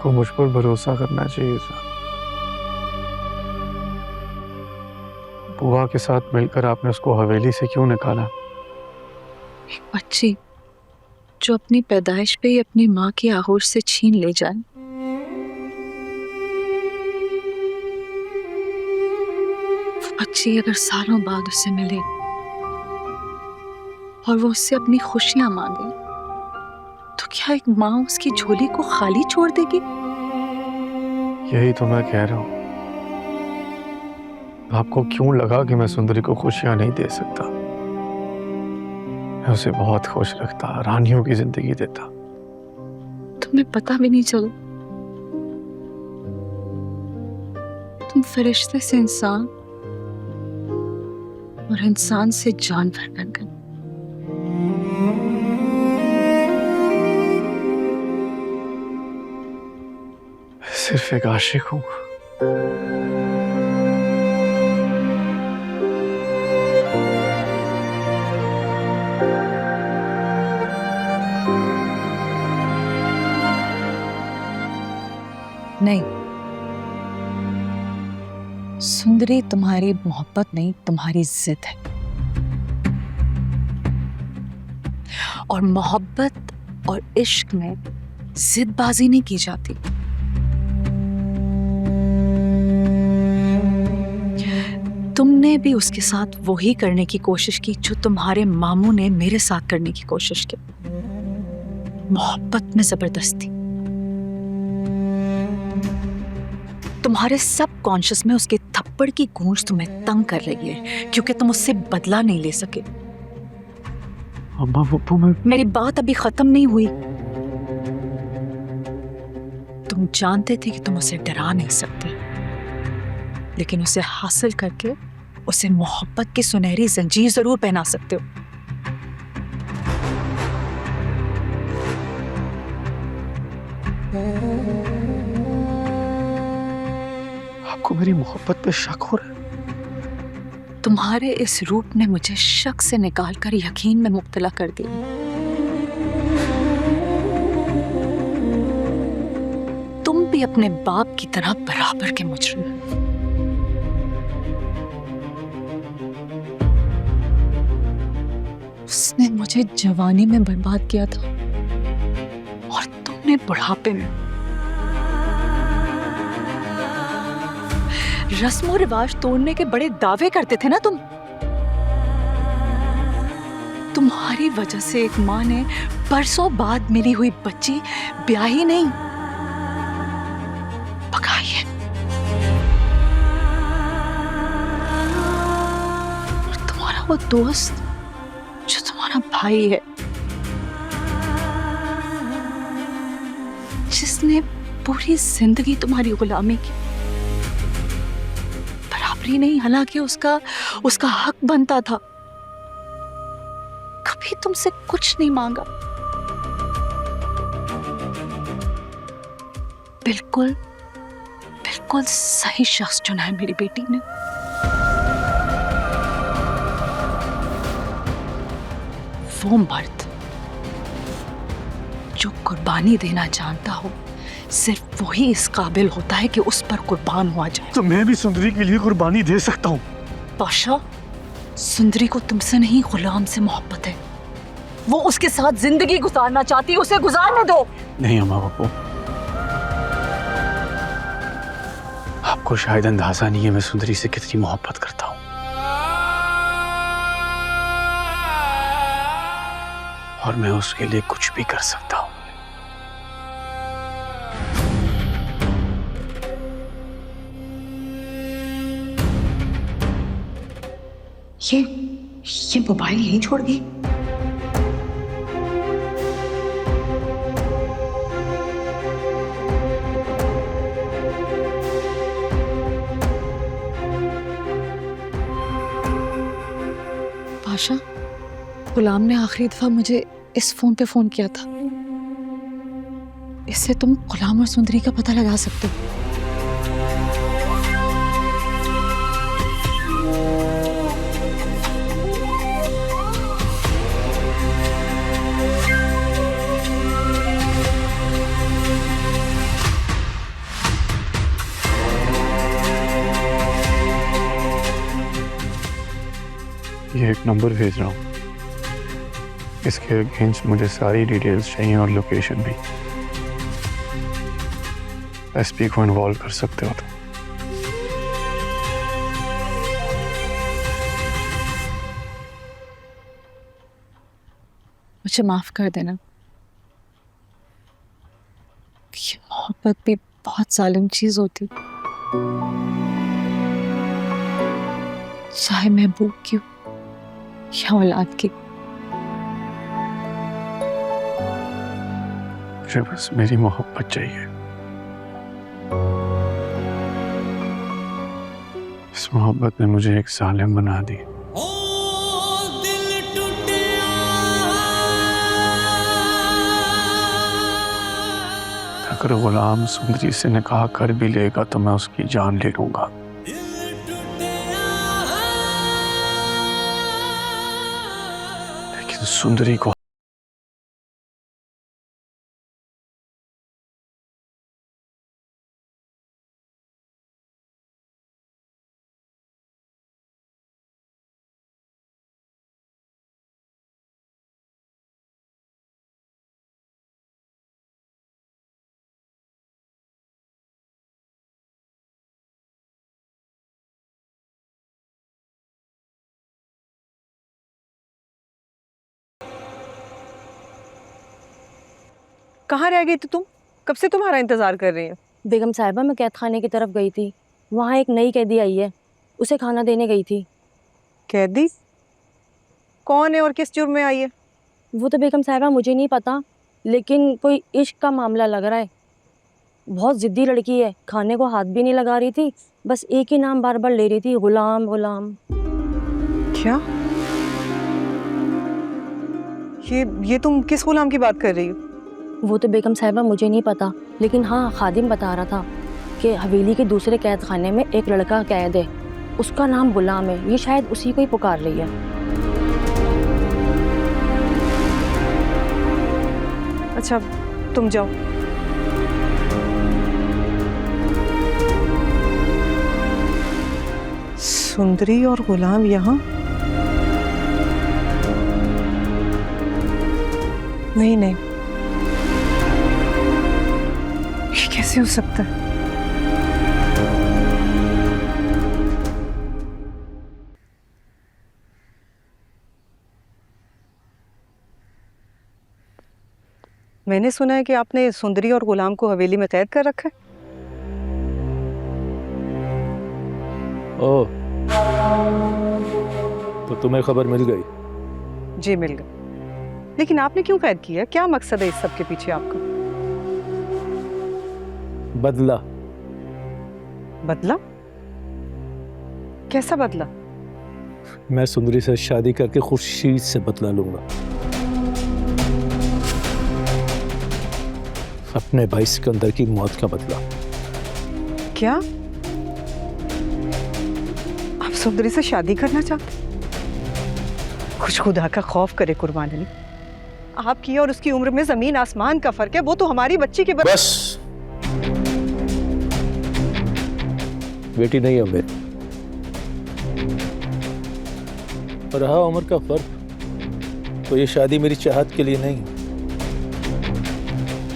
आपको मुझ पर भरोसा करना चाहिए था। बुआ के साथ मिलकर आपने उसको हवेली से क्यों निकाला? एक बच्ची जो अपनी पैदाइश पे ही अपनी माँ की आहोश से छीन ले जाए, वो बच्ची अगर सालों बाद उसे मिले और वो उससे अपनी खुशियां मांगे, तो क्या एक माँ उसकी झोली को खाली छोड़ देगी? यही तो मैं कह रहा हूँ। आपको क्यों लगा कि मैं सुंदरी को खुशियां नहीं दे सकता? मैं उसे बहुत खुश रखता, रानियों की जिंदगी देता। तुम्हें पता भी नहीं चला। तुम फरिश्ते से इंसान और इंसान से जानवर बन गए। सिर्फ एक आशिक हूँ। नहीं, सुंदरी तुम्हारी मोहब्बत नहीं, तुम्हारी जिद है। और मोहब्बत और इश्क में जिदबाजी नहीं की जाती। तुमने भी उसके साथ वही करने की कोशिश की जो तुम्हारे मामू ने मेरे साथ करने की कोशिश की, मोहब्बत में जबरदस्ती। तुम्हारे सब कॉन्शियस में उसके थप्पड़ की गूंज तुम्हें तंग कर रही है, क्योंकि तुम उससे बदला नहीं ले सके। अम्मा पप्पू, मेरी बात अभी खत्म नहीं हुई। तुम जानते थे कि तुम उसे डरा नहीं सकते, लेकिन उसे हासिल करके उसे मोहब्बत की सुनहरी जंजीर जरूर पहना सकते हो। आपको मेरी मोहब्बत पे शक हो रहा है? तुम्हारे इस रूप ने मुझे शक से निकालकर यकीन में मुब्तला कर दिया। तुम भी अपने बाप की तरह बराबर के मुजरिम हो। उसने मुझे जवानी में बर्बाद किया था और तुमने बुढ़ापे में। रस्मों रिवाज तोड़ने के बड़े दावे करते थे ना तुम। तुम्हारी वजह से एक माँ ने बरसों बाद मिली हुई बच्ची ब्याही नहीं, पकाई है। और तुम्हारा वो दोस्त जो तुम्हारा भाई है, जिसने पूरी जिंदगी तुम्हारी गुलामी की, बराबरी नहीं, हालांकि उसका हक बनता था। कभी तुमसे कुछ नहीं मांगा। बिल्कुल बिल्कुल सही शख्स चुना है मेरी बेटी ने। वो मर्द जो कुर्बानी देना जानता हो, सिर्फ वही इस काबिल होता है कि उस पर कुर्बान हुआ जाए। तो मैं भी सुंदरी के लिए कुर्बानी दे सकता हूँ। पाशा, सुंदरी को तुमसे नहीं गुलाम से मोहब्बत है। वो उसके साथ जिंदगी गुजारना चाहती है, उसे गुजारने दो। नहीं अम्मा बापू, आपको शायद अंदाजा नहीं है मैं सुंदरी से कितनी मोहब्बत करता हूँ। और मैं उसके लिए कुछ भी कर सकता हूँ। ये मोबाइल यहीं छोड़ गई। पाशा, गुलाम ने आखिरी दफा मुझे इस फोन पे फोन किया था। इससे तुम गुलाम और सुंदरी का पता लगा सकते हो। ये एक नंबर भेज रहा हूँ, इसके अगेंस्ट मुझे सारी डिटेल्स चाहिए और लोकेशन भी। एसपी को इन्वॉल्व कर सकते हो तो। मुझे माफ कर देना। ये मोहब्बत भी बहुत जालिम चीज होती, चाहे महबूब की हो या औलाद की। मुझे बस मेरी मोहब्बत चाहिए। इस मोहब्बत ने मुझे एक जालिम बना दी। अगर गुलाम सुंदरी से निकाह कर भी लेगा तो मैं उसकी जान ले लूंगा। लेकिन सुंदरी को कहाँ रह गई थी तुम? कब से तुम्हारा इंतजार कर रही हूँ। बेगम साहिबा, मैं कैद खाने की तरफ गई थी। वहाँ एक नई कैदी आई है, उसे खाना देने गई थी। कैदी? कौन है और किस जुर्म में आई है? वो तो बेगम साहिबा मुझे नहीं पता, लेकिन कोई इश्क का मामला लग रहा है। बहुत ज़िद्दी लड़की है, खाने को हाथ भी नहीं लगा रही थी, बस एक ही नाम बार बार ले रही थी, गुलाम गुलाम। क्या? ये तुम किस गुलाम की बात कर रही हो? वो तो बेगम साहिबा मुझे नहीं पता, लेकिन हाँ, खादिम बता रहा था कि हवेली के दूसरे कैद खाने में एक लड़का कैद है, उसका नाम गुलाम है। ये शायद उसी को ही पुकार रही है। अच्छा, तुम जाओ। सुंदरी और गुलाम यहाँ? नहीं नहीं, ये कैसे हो सकता है? मैंने सुना है कि आपने सुंदरी और गुलाम को हवेली में कैद कर रखा है। ओह, तो तुम्हें खबर मिल गई? जी मिल गई, लेकिन आपने क्यों कैद किया? क्या मकसद है इस सब के पीछे आपका? बदला। बदला? कैसा बदला? मैं सुंदरी से शादी करके खुर्शीद से बदला लूंगा। अपने भाई सिकंदर की मौत का बदला। क्या आप सुंदरी से शादी करना चाहते? कुछ खुदा का खौफ करे कुर्बान अली, आपकी और उसकी उम्र में जमीन आसमान का फर्क है। वो तो हमारी बच्ची की बस, बेटी नहीं है मेरी। रहा उम्र का फर्क, तो ये शादी मेरी चाहत के लिए नहीं,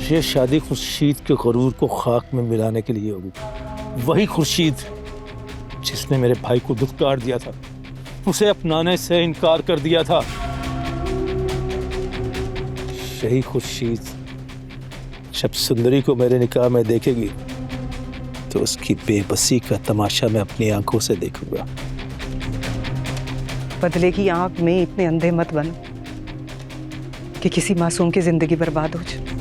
ये शादी खुर्शीद के गरूर को खाक में मिलाने के लिए होगी। वही खुर्शीद जिसने मेरे भाई को दुत्कार दिया था, उसे अपनाने से इनकार कर दिया था। यही खुर्शीद जब सुंदरी को मेरे निकाह में देखेगी तो उसकी बेबसी का तमाशा मैं अपनी आंखों से देखूंगा। बदले की आंख में इतने अंधे मत बनो कि किसी मासूम की जिंदगी बर्बाद हो जाए।